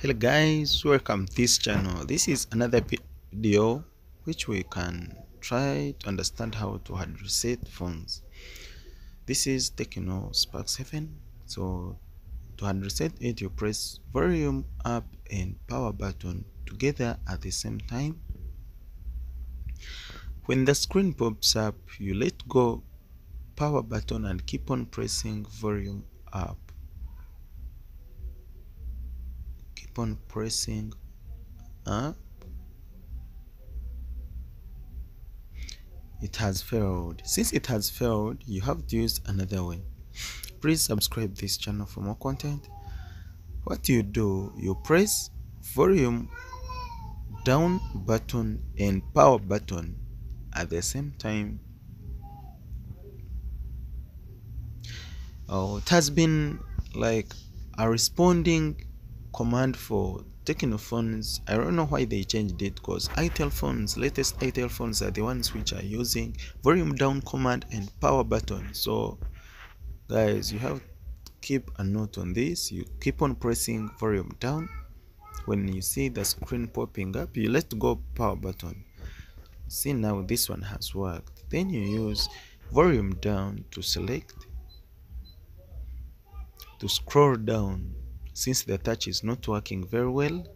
Hello guys, welcome to this channel. This is another video which we can try to understand how to hard reset phones. This is Tecno Spark 7. So to hard reset it, you press volume up and power button together at the same time. When the screen pops up, you let go power button and keep on pressing volume up. Keep on pressing up. It has failed. Since it has failed, you have to use another way. Please subscribe this channel for more content. What you do, you press volume down button and power button at the same time. It has been like a responding command for Tecno phones. I don't know why they changed it, because Itel phones, latest Itel phones are the ones which are using volume down command and power button. So guys, you have to keep a note on this. You keep on pressing volume down. When you see the screen popping up, you let go power button. See, now this one has worked. Then you use volume down to select, to scroll down. Since the touch is not working very well,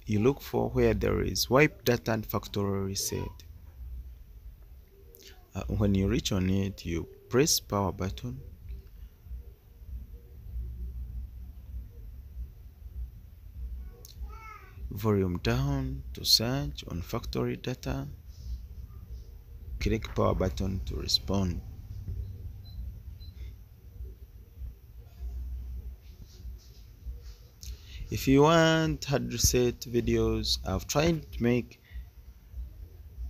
you look for where there is wipe data and factory reset. When you reach on it, you press power button. Volume down to search on factory data. Click power button to respond. If you want hard reset videos, I've tried to make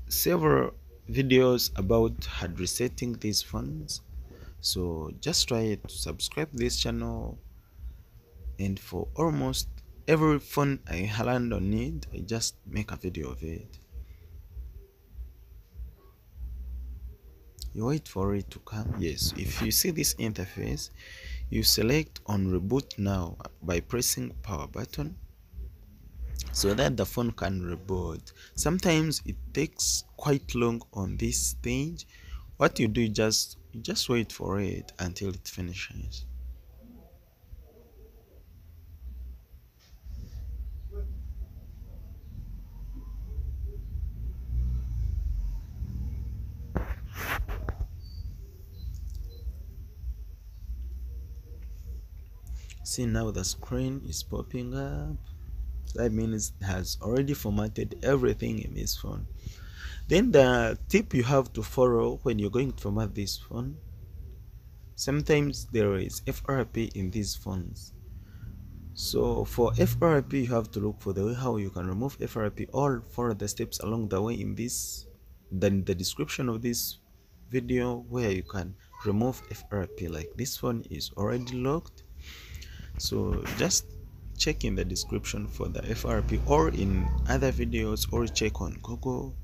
several videos about hard resetting these phones. So just try to subscribe this channel, and for almost every phone I land on it, I just make a video of it. You wait for it to come. Yes, if you see this interface, you select on reboot now by pressing power button so that the phone can reboot. Sometimes it takes quite long on this stage. What you do, you just wait for it until it finishes. See, now the screen is popping up. That means it has already formatted everything in this phone. Then the tip you have to follow when you're going to format this phone, sometimes there is FRP in these phones. So for FRP, you have to look for the way how you can remove FRP. All follow the steps along the way in this, then the description of this video, where you can remove FRP. Like this phone is already locked, so just check in the description for the FRP, or in other videos, or check on Google.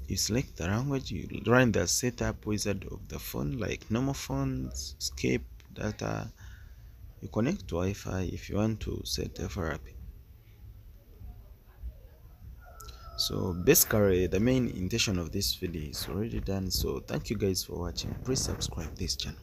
You select the language, you run the setup wizard of the phone like normal phones, skip data, you connect to Wi-Fi if you want to set FRP. So basically the main intention of this video is already done. So thank you guys for watching. Please subscribe this channel.